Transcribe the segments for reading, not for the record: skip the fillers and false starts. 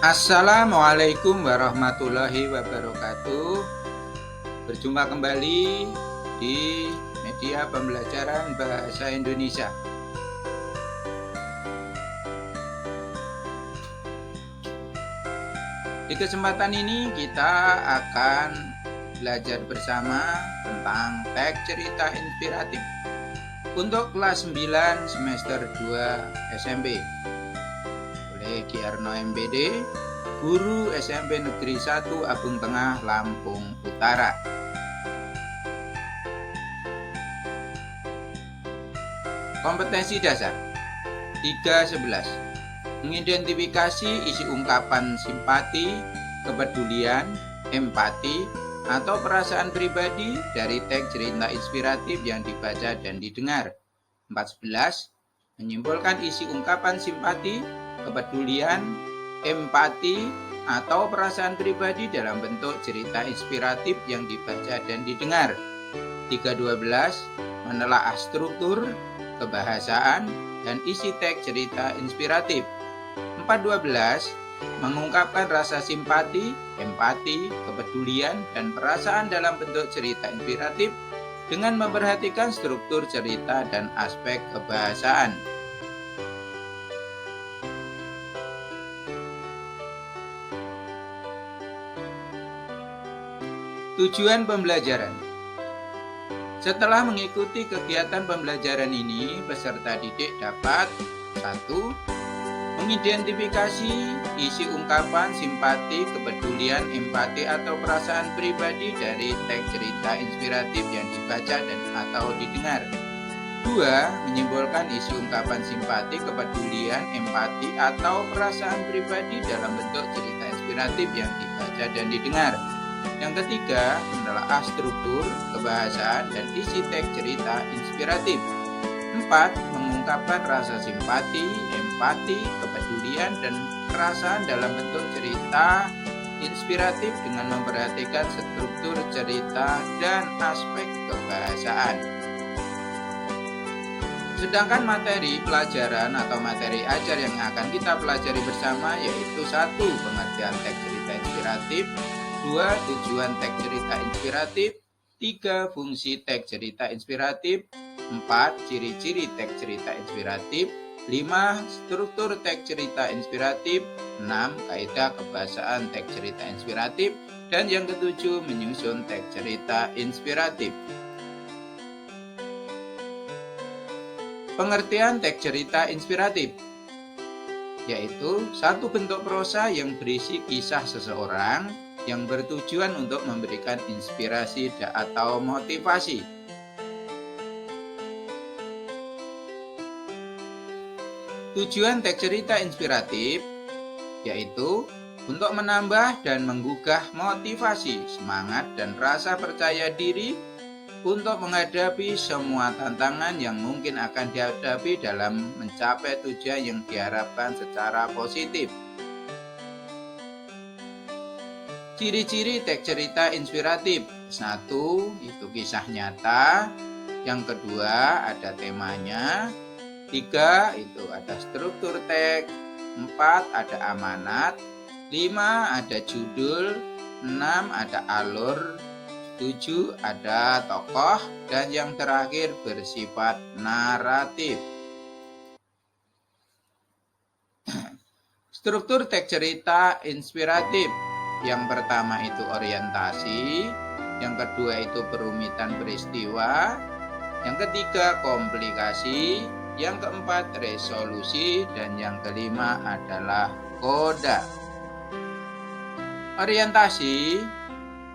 Assalamualaikum warahmatullahi wabarakatuh. Berjumpa kembali di media pembelajaran bahasa Indonesia. Di kesempatan ini kita akan belajar bersama tentang teks cerita inspiratif untuk kelas 9 semester 2 SMP oleh Giarno MPD, guru SMP Negeri 1 Abung Tengah, Lampung Utara. Kompetensi dasar 3.11. Mengidentifikasi isi ungkapan simpati, kepedulian, empati, atau perasaan pribadi dari teks cerita inspiratif yang dibaca dan didengar. 4.11. Menyimpulkan isi ungkapan simpati, kepedulian, empati, atau perasaan pribadi dalam bentuk cerita inspiratif yang dibaca dan didengar. 3.12. Menelaah struktur, kebahasaan, dan isi teks cerita inspiratif. 4.12. Mengungkapkan rasa simpati, empati, kepedulian, dan perasaan dalam bentuk cerita inspiratif dengan memperhatikan struktur cerita dan aspek kebahasaan. Tujuan pembelajaran. Setelah mengikuti kegiatan pembelajaran ini, peserta didik dapat 1. Mengidentifikasi isi ungkapan simpati, kepedulian, empati, atau perasaan pribadi dari teks cerita inspiratif yang dibaca dan atau didengar. 2. Menyimpulkan isi ungkapan simpati, kepedulian, empati, atau perasaan pribadi dalam bentuk cerita inspiratif yang dibaca dan didengar. Yang ketiga, menelaah struktur, kebahasaan, dan isi teks cerita inspiratif. 4. Mengungkapkan rasa simpati, empati, kepedulian, dan perasaan dalam bentuk cerita inspiratif dengan memperhatikan struktur cerita dan aspek kebahasaan. Sedangkan materi pelajaran atau materi ajar yang akan kita pelajari bersama yaitu 1. Pengertian teks cerita inspiratif, 2. Tujuan teks cerita inspiratif, 3. Fungsi teks cerita inspiratif, 4. Ciri-ciri teks cerita inspiratif, 5. Struktur teks cerita inspiratif, 6. Kaidah kebahasaan teks cerita inspiratif, dan yang ketujuh menyusun teks cerita inspiratif. Pengertian teks cerita inspiratif yaitu satu bentuk prosa yang berisi kisah seseorang yang bertujuan untuk memberikan inspirasi atau motivasi. Tujuan teks cerita inspiratif yaitu untuk menambah dan menggugah motivasi, semangat, dan rasa percaya diri untuk menghadapi semua tantangan yang mungkin akan dihadapi dalam mencapai tujuan yang diharapkan secara positif. Ciri-ciri teks cerita inspiratif. 1. Itu kisah nyata. Yang kedua ada temanya. 3. Itu ada struktur teks. 4. Ada amanat. 5. Ada judul. 6. Ada alur. 7. Ada tokoh. Dan yang terakhir bersifat naratif. Struktur teks cerita inspiratif. Yang pertama itu orientasi, yang kedua itu perumitan peristiwa, yang ketiga komplikasi, yang keempat resolusi, dan yang kelima adalah koda. Orientasi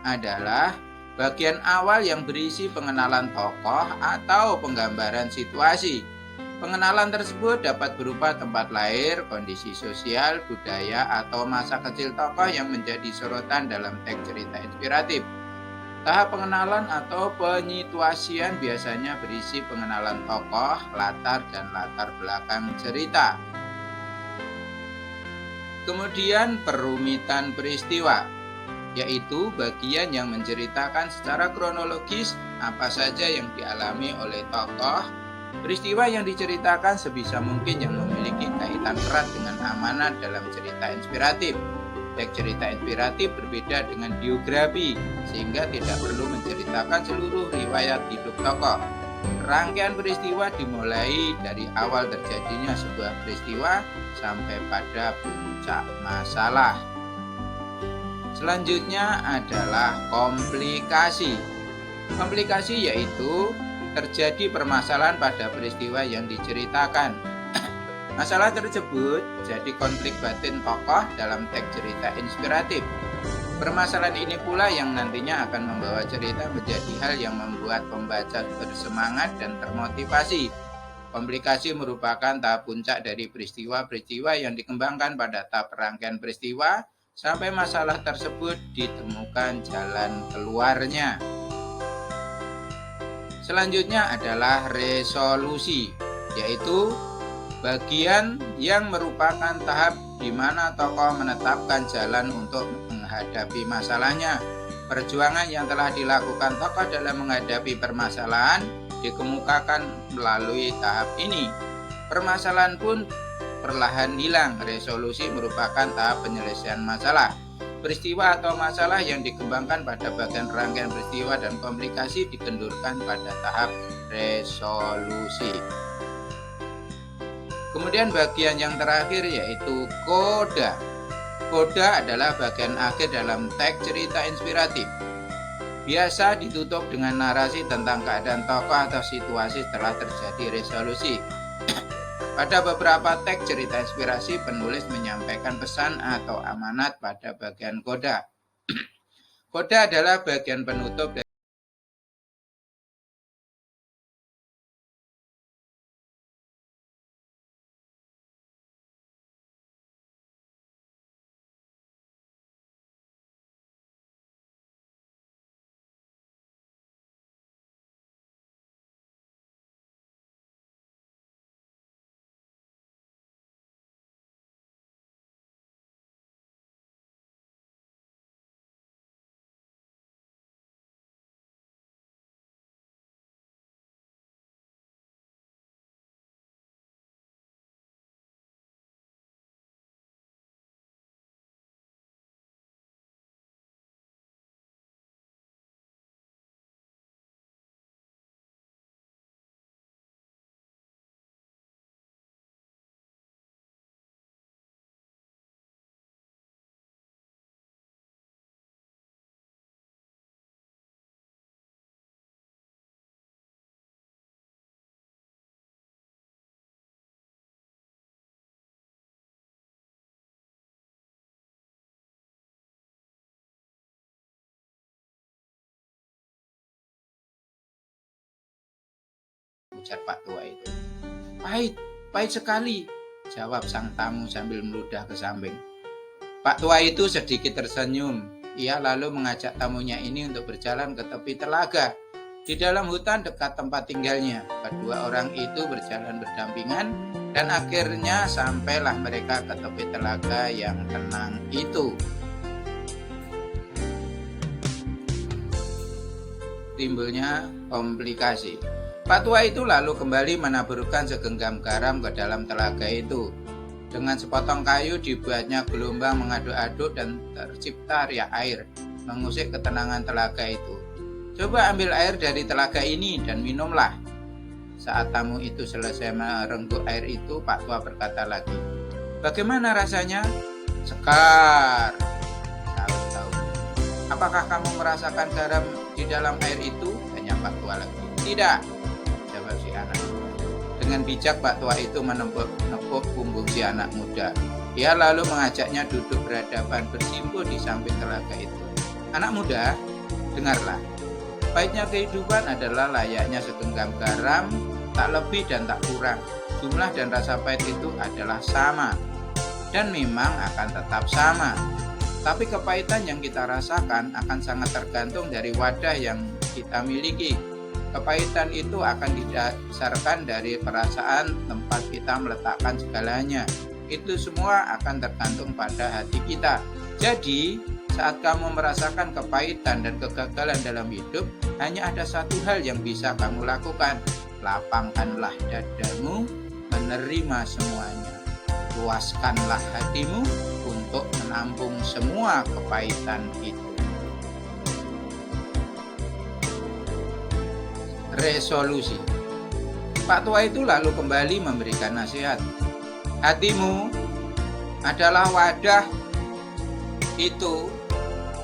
adalah bagian awal yang berisi pengenalan tokoh atau penggambaran situasi. Pengenalan tersebut dapat berupa tempat lahir, kondisi sosial, budaya, atau masa kecil tokoh yang menjadi sorotan dalam teks cerita inspiratif. Tahap pengenalan atau penyituasian biasanya berisi pengenalan tokoh, latar, dan latar belakang cerita. Kemudian perumitan peristiwa, yaitu bagian yang menceritakan secara kronologis apa saja yang dialami oleh tokoh. Peristiwa yang diceritakan sebisa mungkin yang memiliki kaitan erat dengan amanat dalam cerita inspiratif. Teks cerita inspiratif berbeda dengan biografi, sehingga tidak perlu menceritakan seluruh riwayat hidup tokoh. Rangkaian peristiwa dimulai dari awal terjadinya sebuah peristiwa sampai pada puncak masalah. Selanjutnya adalah komplikasi. Komplikasi yaitu terjadi permasalahan pada peristiwa yang diceritakan. Masalah tersebut jadi konflik batin tokoh dalam teks cerita inspiratif. Permasalahan ini pula yang nantinya akan membawa cerita menjadi hal yang membuat pembaca bersemangat dan termotivasi. Komplikasi merupakan tahap puncak dari peristiwa-peristiwa yang dikembangkan pada tahap rangkaian peristiwa sampai masalah tersebut ditemukan jalan keluarnya. Selanjutnya adalah resolusi, yaitu bagian yang merupakan tahap di mana tokoh menetapkan jalan untuk menghadapi masalahnya. Perjuangan yang telah dilakukan tokoh dalam menghadapi permasalahan dikemukakan melalui tahap ini. Permasalahan pun perlahan hilang. Resolusi merupakan tahap penyelesaian masalah. Peristiwa atau masalah yang dikembangkan pada bagian rangkaian peristiwa dan komplikasi dikendurkan pada tahap resolusi. Kemudian bagian yang terakhir yaitu koda. Koda adalah bagian akhir dalam teks cerita inspiratif. Biasa ditutup dengan narasi tentang keadaan tokoh atau situasi setelah terjadi resolusi. Pada beberapa teks cerita inspirasi, penulis menyampaikan pesan atau amanat pada bagian koda. Koda adalah bagian penutup dari ujar Pak Tua itu. Pahit sekali, jawab sang tamu sambil meludah ke samping. Pak Tua itu sedikit tersenyum. Ia lalu mengajak tamunya ini untuk berjalan ke tepi telaga. Di dalam hutan dekat tempat tinggalnya, kedua orang itu berjalan berdampingan dan akhirnya sampailah mereka ke tepi telaga yang tenang itu. Timbulnya komplikasi. Pak Tua itu lalu kembali menaburkan segenggam garam ke dalam telaga itu. Dengan sepotong kayu dibuatnya gelombang mengaduk-aduk dan tercipta riak air, mengusik ketenangan telaga itu. Coba ambil air dari telaga ini dan minumlah. Saat tamu itu selesai merenggut air itu, Pak Tua berkata lagi, bagaimana rasanya? Sekar. Tahu. Apakah kamu merasakan garam di dalam air itu? Tanya Pak Tua lagi. Tidak, jawab si anak. Dengan bijak Pak Tua itu menepuk punggung si anak muda. Ia lalu mengajaknya duduk berhadapan bersimpuh di samping telaga itu. Anak muda, dengarlah. Pahitnya kehidupan adalah layaknya segenggam garam, tak lebih dan tak kurang. Jumlah dan rasa pahit itu adalah sama, dan memang akan tetap sama. Tapi kepahitan yang kita rasakan akan sangat tergantung dari wadah yang kita miliki. Kepahitan itu akan didasarkan dari perasaan tempat kita meletakkan segalanya. Itu semua akan tergantung pada hati kita. Jadi, Saat kamu merasakan kepahitan dan kegagalan dalam hidup, hanya ada satu hal yang bisa kamu lakukan. Lapangkanlah dadamu menerima semuanya. Luaskanlah hatimu untuk menampung semua kepahitan itu. Resolusi. Pak tua itu lalu kembali memberikan nasihat. Hatimu adalah wadah itu,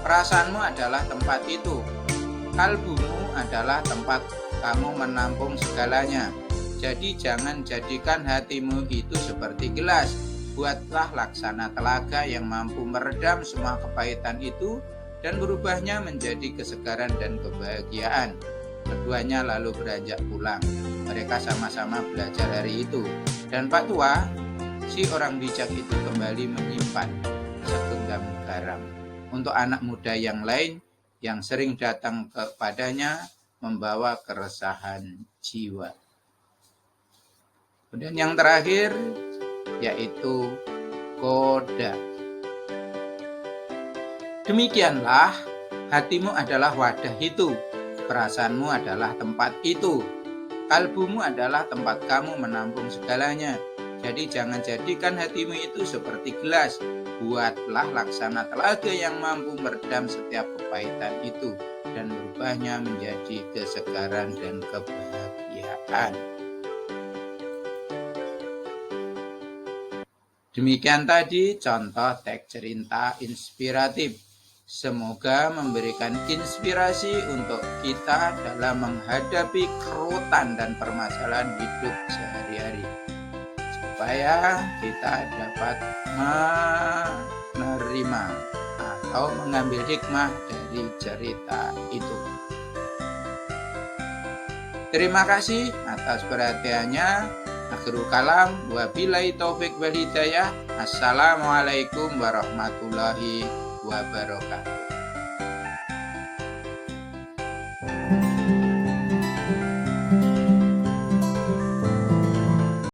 perasaanmu adalah tempat itu, kalbumu adalah tempat kamu menampung segalanya. Jadi jangan jadikan hatimu itu seperti gelas. Buatlah laksana telaga yang mampu meredam semua kepahitan itu dan berubahnya menjadi kesegaran dan kebahagiaan. Keduanya lalu beranjak pulang. Mereka sama-sama belajar hari itu. Dan Pak tua, si orang bijak itu kembali menyimpan segenggam garam untuk anak muda yang lain yang sering datang kepadanya membawa keresahan jiwa. Kemudian yang terakhir yaitu koda. Demikianlah, hatimu adalah wadah itu, perasaanmu adalah tempat itu, kalbumu adalah tempat kamu menampung segalanya. Jadi jangan jadikan hatimu itu seperti gelas. Buatlah laksana telaga yang mampu meredam setiap kepahitan itu dan merubahnya menjadi kesegaran dan kebahagiaan. Demikian tadi contoh teks cerita inspiratif. Semoga memberikan inspirasi untuk kita dalam menghadapi kerutan dan permasalahan hidup sehari-hari, supaya kita dapat menerima atau mengambil hikmah dari cerita itu. Terima kasih atas perhatiannya. Akhirul kalam, wabillahi taufik wal hidayah. Assalamualaikum warahmatullahi wabarakatuh.